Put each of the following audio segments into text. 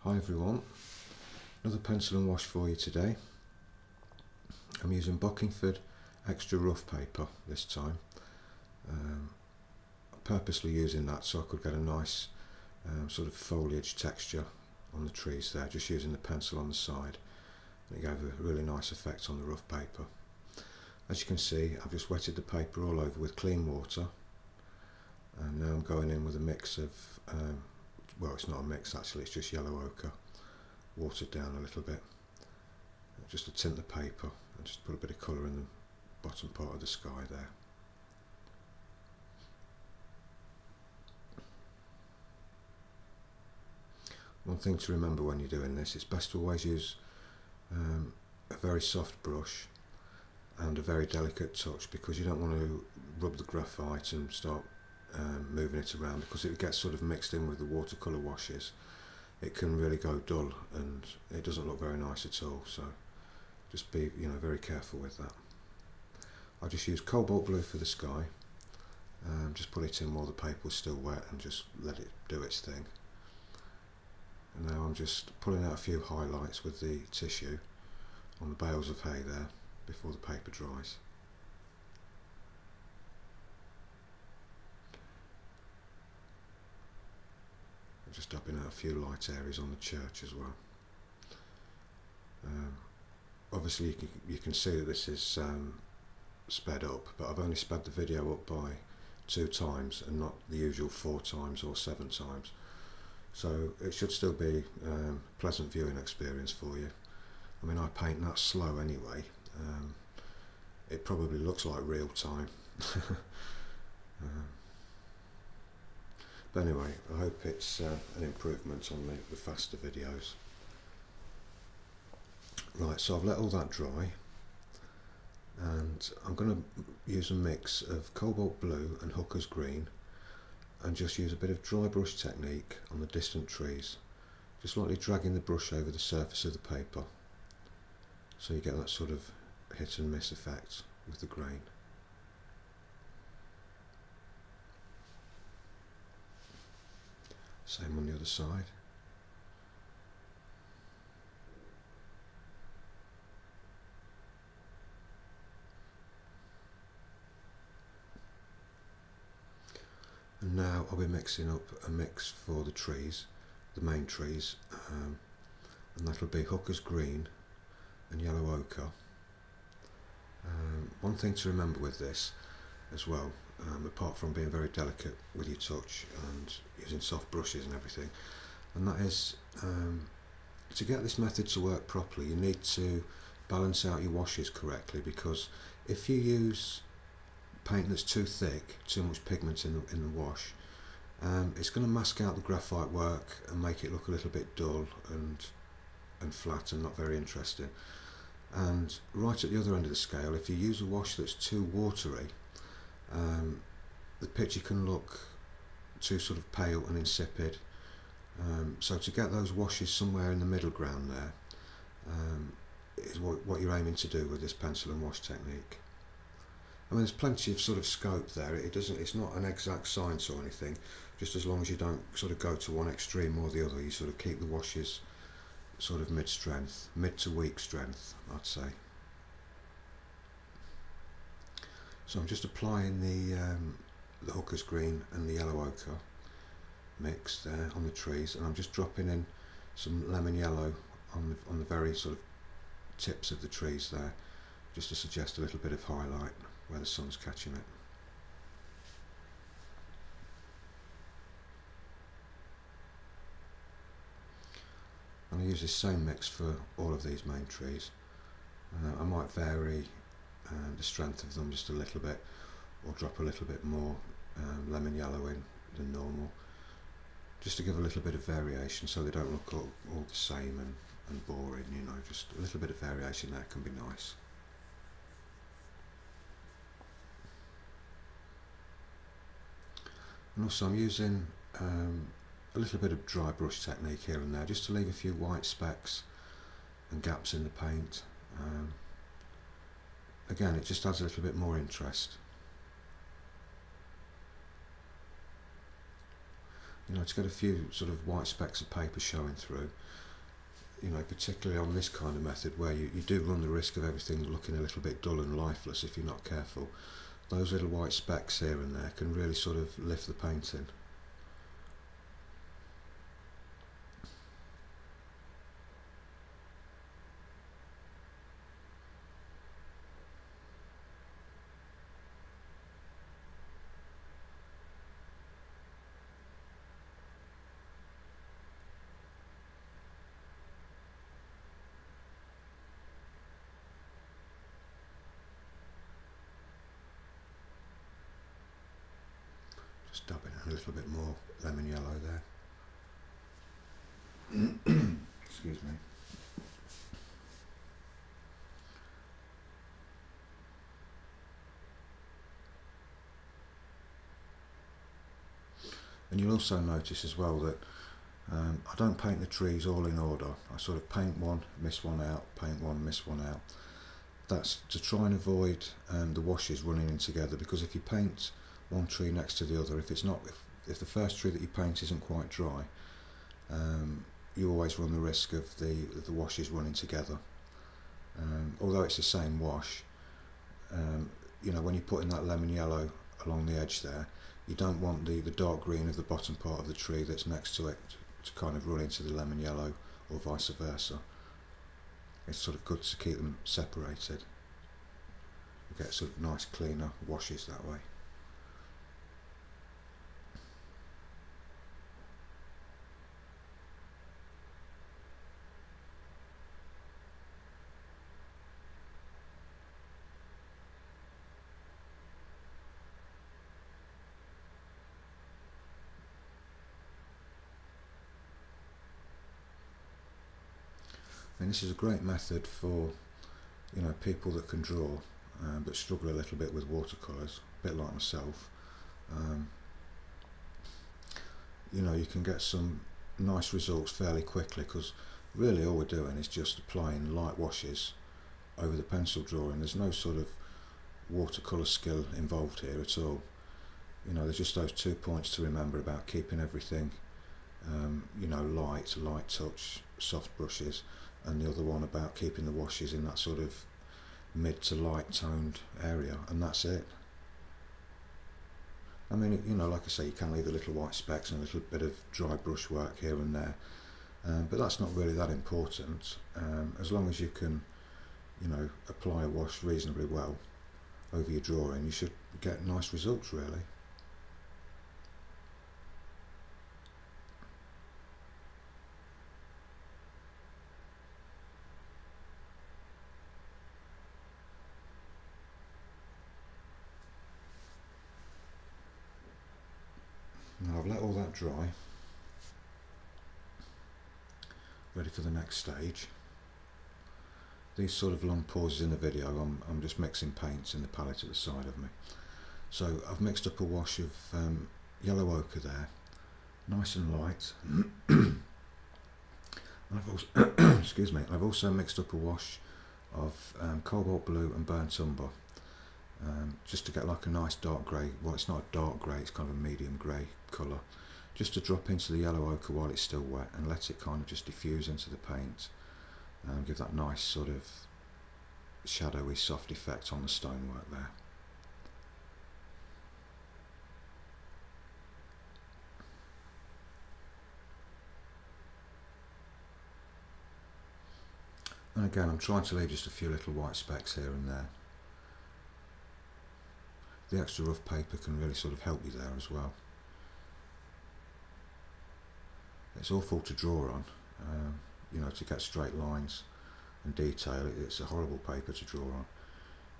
Hi everyone, another pencil and wash for you today. I'm using Bockingford extra rough paper this time. Purposely using that so I could get a nice sort of foliage texture on the trees there, just using the pencil on the side, and it gave a really nice effect on the rough paper. As you can see, I've just wetted the paper all over with clean water, and now I'm going in with a mix of well, it's not a mix actually, it's just yellow ochre watered down a little bit, just to tint the paper and just put a bit of colour in the bottom part of the sky there. One thing to remember when you're doing this, it's best to always use a very soft brush and a very delicate touch, because you don't want to rub the graphite and start moving it around, because it gets sort of mixed in with the watercolour washes. It can really go dull and it doesn't look very nice at all, so just be very careful with that. I'll just use cobalt blue for the sky, just put it in while the paper was still wet and just let it do its thing. And now I'm just pulling out a few highlights with the tissue on the bales of hay there before the paper dries. Just dabbing out a few light areas on the church as well. Obviously you can see that this is sped up, but I've only sped the video up by 2 times and not the usual 4 times or 7 times. So it should still be a pleasant viewing experience for you. I mean, I paint that slow anyway. It probably looks like real time. But anyway, I hope it's an improvement on the faster videos. Right, so I've let all that dry, and I'm going to use a mix of cobalt blue and hooker's green, and just use a bit of dry brush technique on the distant trees, just lightly dragging the brush over the surface of the paper, so you get that sort of hit and miss effect with the grain. Same on the other side. And now I'll be mixing up a mix for the trees, the main trees, and that'll be hooker's green and yellow ochre. One thing to remember with this as well, apart from being very delicate with your touch and using soft brushes and everything, and that is, to get this method to work properly, you need to balance out your washes correctly, because if you use paint that's too thick, too much pigment in the wash, it's going to mask out the graphite work and make it look a little bit dull and flat and not very interesting. And right at the other end of the scale, if you use a wash that's too watery, the picture can look too sort of pale and insipid. So to get those washes somewhere in the middle ground there is what you're aiming to do with this pencil and wash technique. I mean, there's plenty of sort of scope there. It's not an exact science or anything, just as long as you don't sort of go to one extreme or the other. You sort of keep the washes sort of mid-strength, mid to weak strength, I'd say. So I'm just applying the hooker's green and the yellow ochre mix there on the trees, and I'm just dropping in some lemon yellow on the very sort of tips of the trees there, just to suggest a little bit of highlight where the sun's catching it. And I use this same mix for all of these main trees. I might vary the strength of them just a little bit, or drop a little bit more lemon yellow in than normal, just to give a little bit of variation so they don't look all the same and boring, just a little bit of variation there can be nice. And also I'm using a little bit of dry brush technique here and there, just to leave a few white specks and gaps in the paint. Again, it just adds a little bit more interest. you know, to get a few sort of white specks of paper showing through, you know, particularly on this kind of method where you do run the risk of everything looking a little bit dull and lifeless if you're not careful. Those little white specks here and there can really sort of lift the painting. Just dabbing in a little bit more lemon yellow there. Excuse me. And you'll also notice as well that I don't paint the trees all in order. I sort of paint one, miss one out, paint one, miss one out. That's to try and avoid the washes running in together, because if you paint one tree next to the other, if the first tree that you paint isn't quite dry, you always run the risk of the washes running together. Although it's the same wash, you know, when you put in that lemon yellow along the edge there, you don't want the dark green of the bottom part of the tree that's next to it to kind of run into the lemon yellow, or vice versa. It's sort of good to keep them separated. You get sort of nice cleaner washes that way. And this is a great method for, you know, people that can draw but struggle a little bit with watercolours, a bit like myself. You know, you can get some nice results fairly quickly, because really all we're doing is just applying light washes over the pencil drawing. There's no sort of watercolour skill involved here at all. You know, there's just those 2 points to remember about keeping everything, you know, light touch, soft brushes, and the other one about keeping the washes in that sort of mid to light toned area, and that's it. I mean, you know, like I say, you can leave a little white specks and a little bit of dry brushwork here and there, but that's not really that important. As long as you can, you know, apply a wash reasonably well over your drawing, you should get nice results, really. Now I've let all that dry, ready for the next stage. These sort of long pauses in the video, I'm just mixing paints in the palette at the side of me. So I've mixed up a wash of yellow ochre there, nice and light. And I've also excuse me, I've also mixed up a wash of cobalt blue and burnt umber, just to get like a nice dark grey. Well, it's not a dark grey, it's kind of a medium grey colour, just to drop into the yellow ochre while it's still wet and let it kind of just diffuse into the paint and give that nice sort of shadowy soft effect on the stonework there. And again, I'm trying to leave just a few little white specks here and there. The extra rough paper can really sort of help you there as well. It's awful to draw on, you know, to get straight lines and detail. It's a horrible paper to draw on.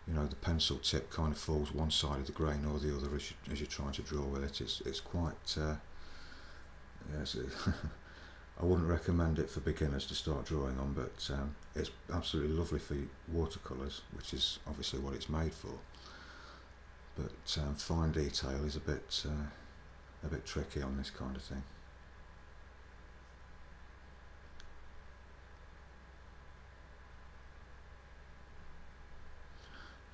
You know, the pencil tip kind of falls one side of the grain or the other as you're trying to draw with it. It's quite, yes, I wouldn't recommend it for beginners to start drawing on, but it's absolutely lovely for watercolours, which is obviously what it's made for. But fine detail is a bit tricky on this kind of thing.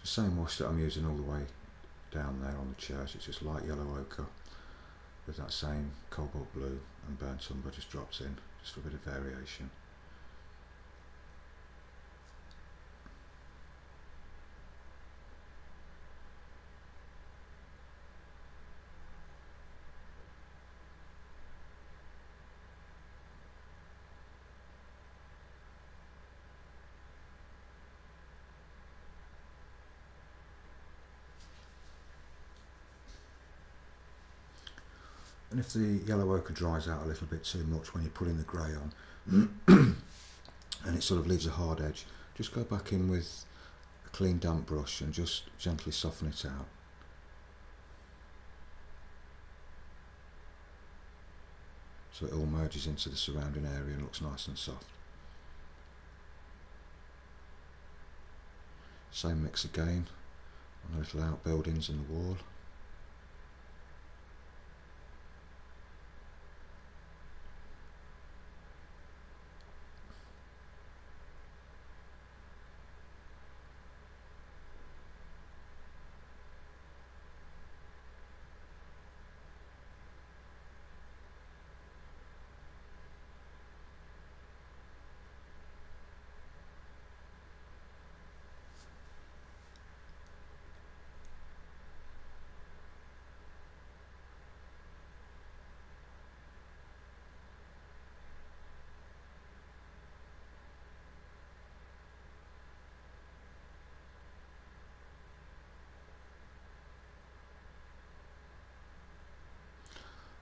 The same wash that I'm using all the way down there on the church. It's just light yellow ochre, with that same cobalt blue and burnt umber just dropped in, just for a bit of variation. And if the yellow ochre dries out a little bit too much when you're putting the grey on and it sort of leaves a hard edge, just go back in with a clean damp brush and just gently soften it out. So it all merges into the surrounding area and looks nice and soft. Same mix again on the little outbuildings in the wall.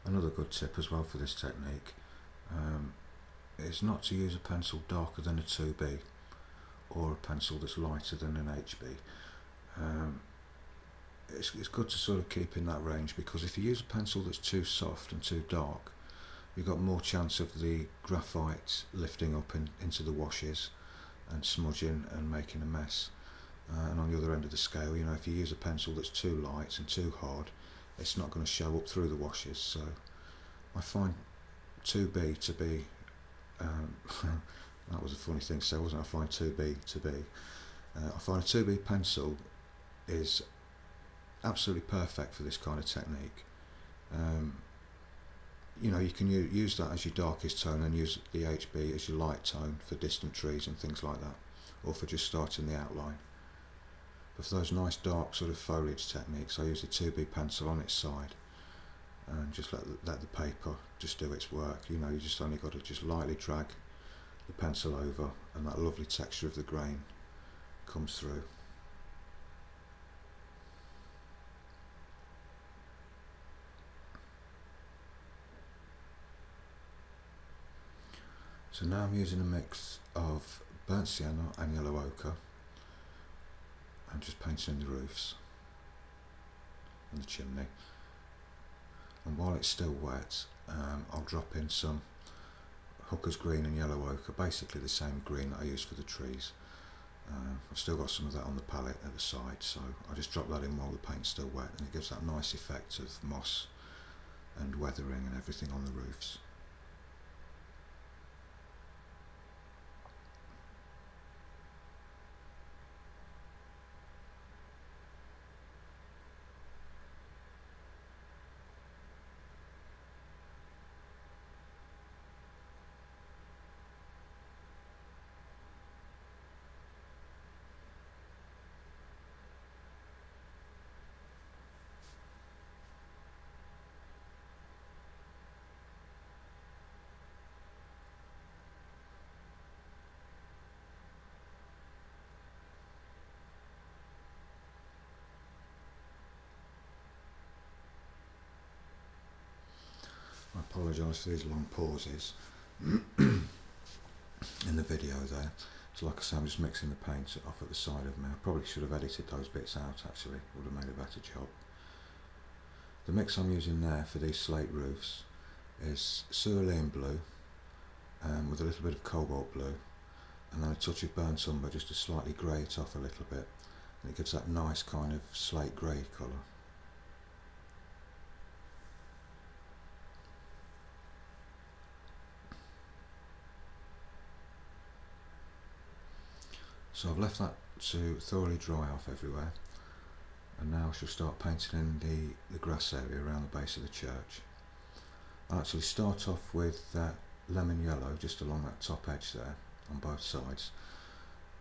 Another good tip as well for this technique is not to use a pencil darker than a 2B or a pencil that's lighter than an HB. It's good to sort of keep in that range, because if you use a pencil that's too soft and too dark, you've got more chance of the graphite lifting up into the washes and smudging and making a mess. And on the other end of the scale, you know, if you use a pencil that's too light and too hard, it's not going to show up through the washes. So I find 2B to be that was a funny thing to say, wasn't it? I find 2B to be I find a 2B pencil is absolutely perfect for this kind of technique. You know, you can use that as your darkest tone and use the HB as your light tone for distant trees and things like that, or for just starting the outline. But for those nice dark sort of foliage techniques, I use the 2B pencil on its side and just let the paper just do its work. You know, you just only got to just lightly drag the pencil over and that lovely texture of the grain comes through. So now I'm using a mix of burnt sienna and yellow ochre. I'm just painting in the roofs and the chimney, and while it's still wet I'll drop in some hooker's green and yellow ochre, basically the same green that I use for the trees. I've still got some of that on the palette at the side, so I just drop that in while the paint's still wet, and it gives that nice effect of moss and weathering and everything on the roofs. I apologise for these long pauses in the video there. So like I say, I'm just mixing the paint off at the side of me. I probably should have edited those bits out actually, would have made a better job. The mix I'm using there for these slate roofs is cerulean blue with a little bit of cobalt blue, and then a touch of burnt umber just to slightly grey it off a little bit, and it gives that nice kind of slate grey colour. So I've left that to thoroughly dry off everywhere, and now I shall start painting in the grass area around the base of the church. I'll actually start off with lemon yellow just along that top edge there on both sides,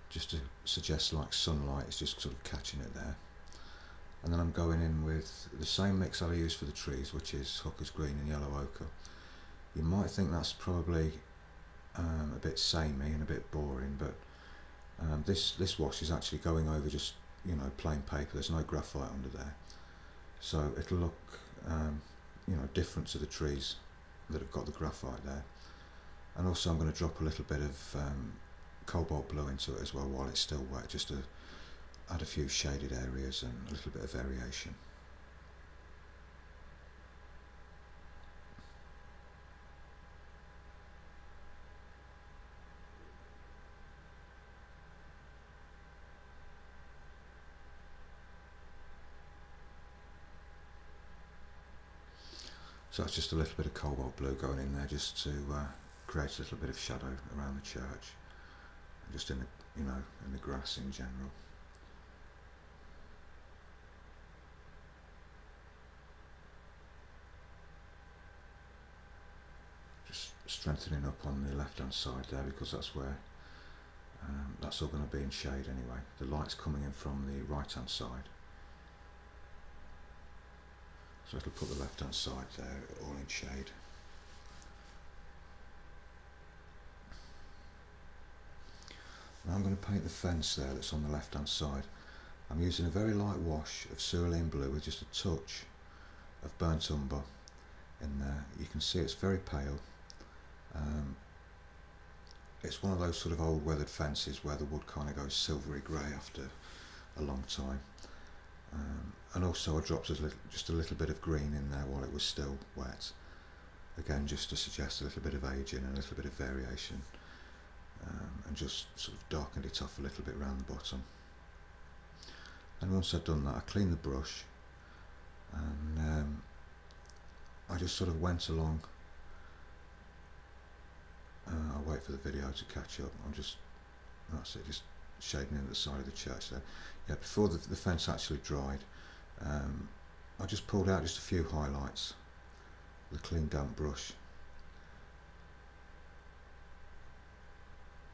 just to suggest like sunlight is just sort of catching it there. And then I'm going in with the same mix that I use for the trees, which is Hooker's Green and Yellow Ochre. You might think that's probably a bit samey and a bit boring, but this wash is actually going over just, you know, plain paper. There's no graphite under there, so it'll look you know, different to the trees that have got the graphite there. And also I'm going to drop a little bit of cobalt blue into it as well while it's still wet, just to add a few shaded areas and a little bit of variation. So that's just a little bit of cobalt blue going in there, just to create a little bit of shadow around the church, and just in the, you know, in the grass in general. Just strengthening up on the left hand side there, because that's where that's all going to be in shade anyway. The light's coming in from the right hand side, so it'll put the left hand side there all in shade. Now I'm going to paint the fence there that's on the left hand side. I'm using a very light wash of cerulean blue with just a touch of burnt umber in there. You can see it's very pale. It's one of those sort of old weathered fences where the wood kind of goes silvery grey after a long time. And also I dropped just a little bit of green in there while it was still wet, again just to suggest a little bit of aging and a little bit of variation, and just sort of darkened it off a little bit around the bottom. And once I'd done that, I cleaned the brush, and I just sort of went along. I'll wait for the video to catch up. That's it, just shading in the side of the church there. Yeah, before the fence actually dried, I just pulled out just a few highlights with a clean damp brush,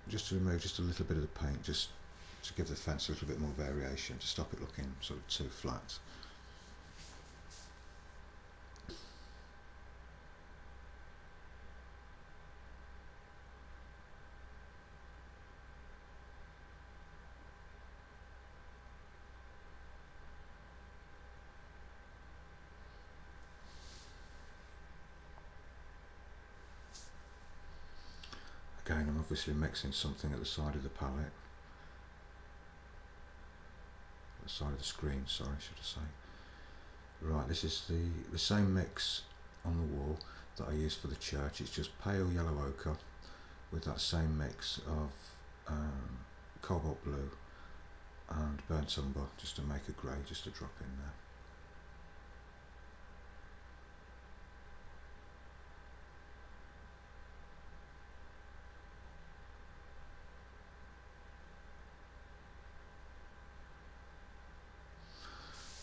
just to remove just a little bit of the paint, just to give the fence a little bit more variation, to stop it looking sort of too flat. Again, I'm obviously mixing something at the side of the palette, the side of the screen, sorry, should I say. Right, this is the same mix on the wall that I used for the church. It's just pale yellow ochre with that same mix of cobalt blue and burnt umber, just to make a grey, just to drop in there.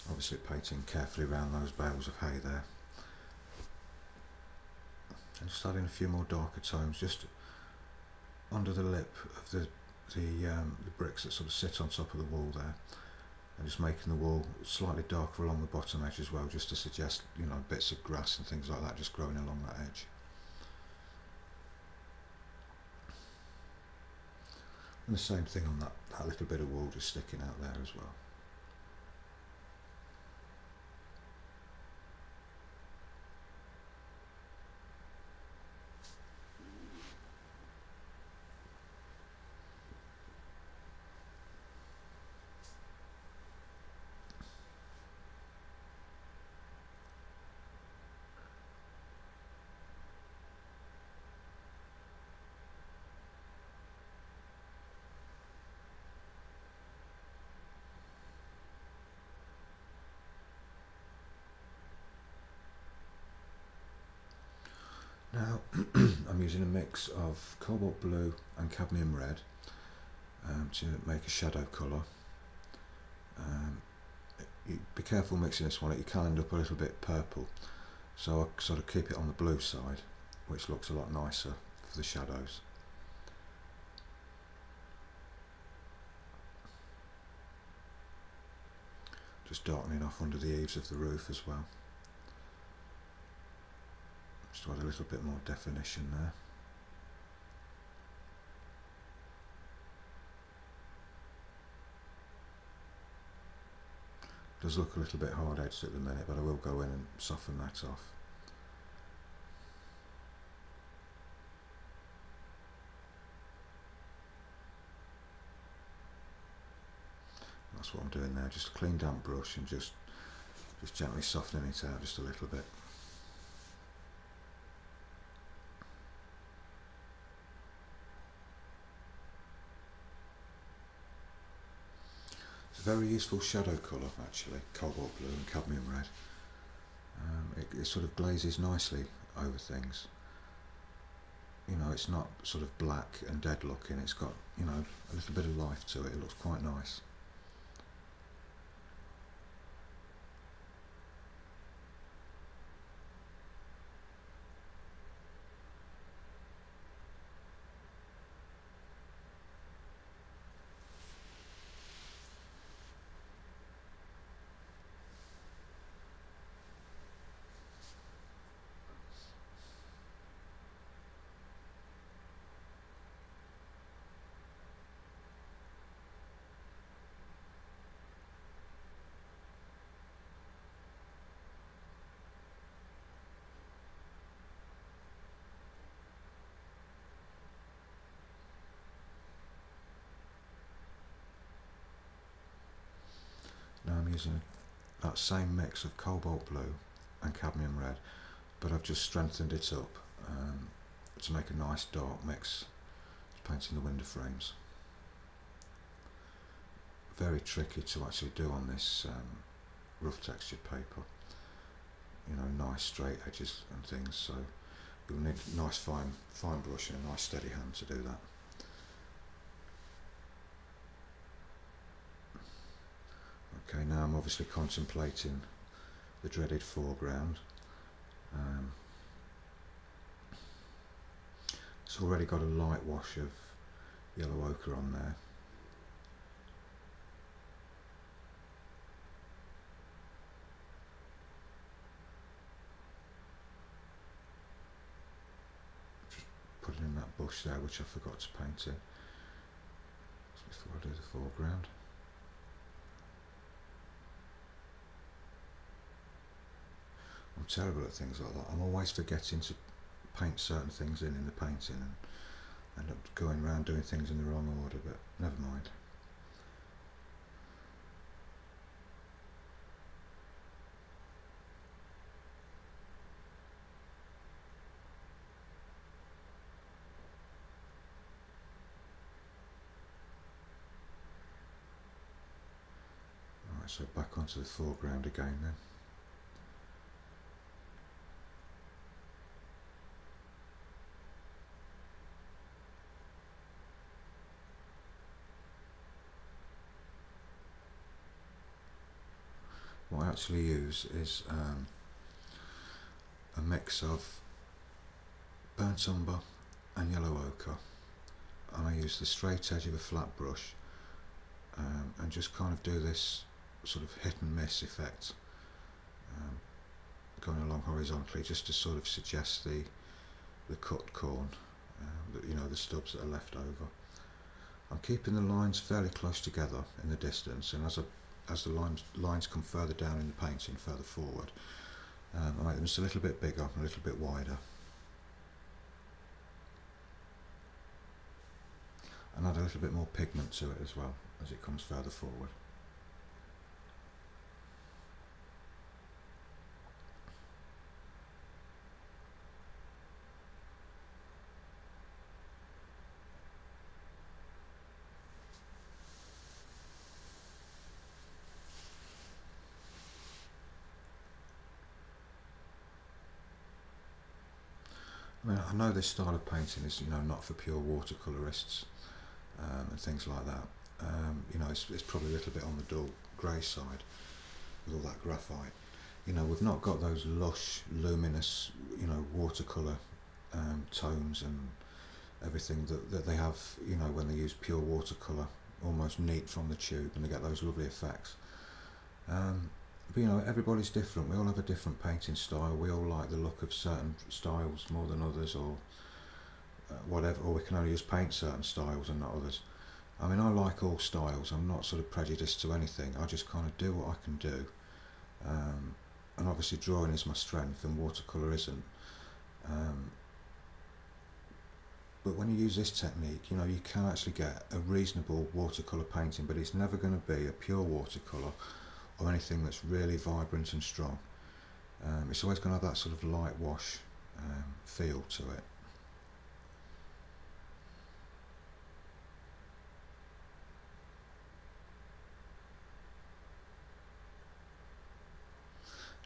Obviously painting carefully around those bales of hay there, and just adding a few more darker tones just under the lip of the bricks that sort of sit on top of the wall there, and just making the wall slightly darker along the bottom edge as well, just to suggest, you know, bits of grass and things like that just growing along that edge. And the same thing on that little bit of wall just sticking out there as well. Now I'm using a mix of cobalt blue and cadmium red to make a shadow colour. Be careful mixing this one, you can end up a little bit purple, So I sort of keep it on the blue side, which looks a lot nicer for the shadows. Just darkening off under the eaves of the roof as well, just to add a little bit more definition there. It does look a little bit hard edged at the minute, but I will go in and soften that off. That's what I'm doing now, just a clean damp brush and just gently softening it out just a little bit. It's a very useful shadow colour actually, cobalt blue and cadmium red. It sort of glazes nicely over things. You know, it's not sort of black and dead looking, it's got, you know, a little bit of life to it, it looks quite nice. Now I'm using that same mix of cobalt blue and cadmium red, but I've just strengthened it up to make a nice dark mix, painting the window frames. Very tricky to actually do on this rough textured paper, you know, nice straight edges and things, so you'll need a nice fine brush and a nice steady hand to do that. Okay, now I'm obviously contemplating the dreaded foreground. It's already got a light wash of yellow ochre on there. Just putting in that bush there, which I forgot to paint in before I do the foreground. I'm terrible at things like that. I'm always forgetting to paint certain things in the painting and end up going around doing things in the wrong order, but never mind. Alright, so back onto the foreground again then. What I actually use is a mix of burnt umber and yellow ochre, and I use the straight edge of a flat brush and just kind of do this sort of hit and miss effect, going along horizontally, just to sort of suggest the cut corn, you know, the stubs that are left over. I'm keeping the lines fairly close together in the distance, and as the lines come further down in the painting, further forward, I make them just a little bit bigger and a little bit wider, and add a little bit more pigment to it as well as it comes further forward. I mean, I know this style of painting is, you know, not for pure watercolourists and things like that. You know, it's probably a little bit on the dull grey side with all that graphite. You know, we've not got those lush, luminous, you know, watercolour tones and everything that they have, you know, when they use pure watercolour, almost neat from the tube, and they get those lovely effects. But you know, everybody's different. We all have a different painting style. We all like the look of certain styles more than others, or whatever, or we can only just paint certain styles and not others. I mean, I like all styles. I'm not sort of prejudiced to anything. I just kind of do what I can do. And obviously drawing is my strength and watercolour isn't. But when you use this technique, you know, you can actually get a reasonable watercolour painting, but it's never going to be a pure watercolour or anything that's really vibrant and strong. It's always going to have that sort of light wash feel to it.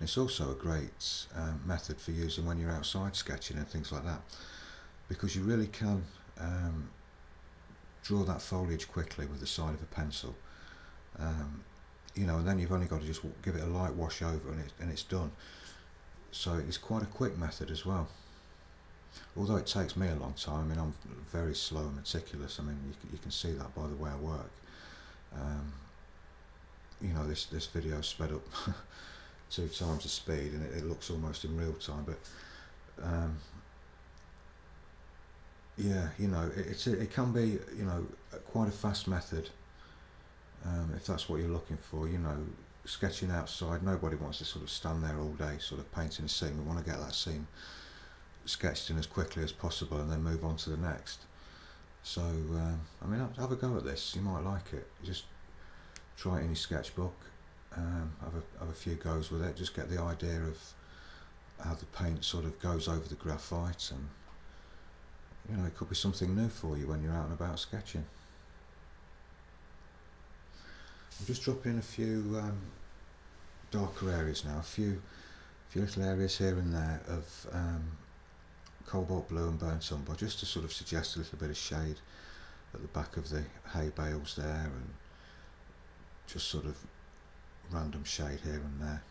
It's also a great method for using when you're outside sketching and things like that, because you really can draw that foliage quickly with the side of a pencil. You know, and then you've only got to just give it a light wash over and it's done. So it's quite a quick method as well. Although it takes me a long time. I mean, I'm very slow and meticulous. I mean, you can see that by the way I work. You know, this video sped up 2 times the speed, and it looks almost in real time. But yeah, you know, it can be, you know, quite a fast method if that's what you're looking for. You know, sketching outside, nobody wants to sort of stand there all day sort of painting a scene. We want to get that scene sketched in as quickly as possible and then move on to the next. So I mean, have a go at this. You might like it. Just try it in your sketchbook. Have a few goes with it. Just get the idea of how the paint sort of goes over the graphite, and you know, it could be something new for you when you're out and about sketching. I'm just dropping in a few darker areas now, a few little areas here and there of cobalt blue and burnt umber, just to sort of suggest a little bit of shade at the back of the hay bales there, and just sort of random shade here and there.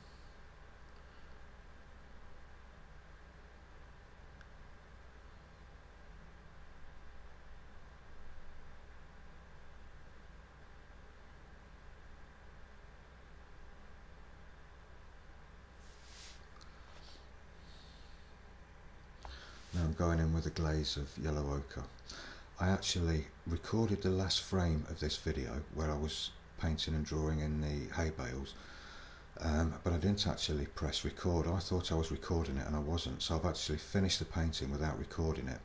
Now I'm going in with a glaze of yellow ochre. I actually recorded the last frame of this video where I was painting and drawing in the hay bales, but I didn't actually press record. I thought I was recording it and I wasn't, so I've actually finished the painting without recording it.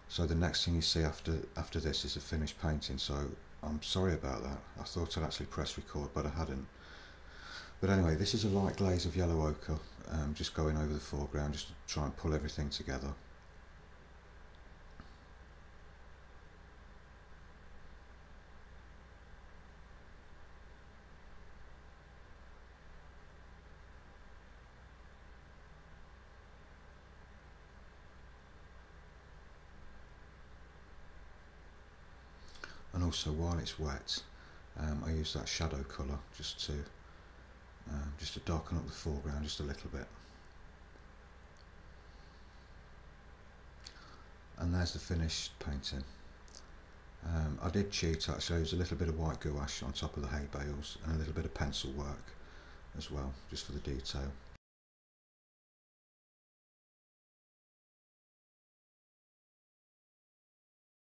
So the next thing you see after this is a finished painting, so I'm sorry about that. I thought I'd actually press record, but I hadn't. But anyway, this is a light glaze of yellow ochre, just going over the foreground, just to try and pull everything together. And also, while it's wet, I use that shadow colour just to darken up the foreground just a little bit. And there's the finished painting. I did cheat actually. There's a little bit of white gouache on top of the hay bales and a little bit of pencil work as well, just for the detail.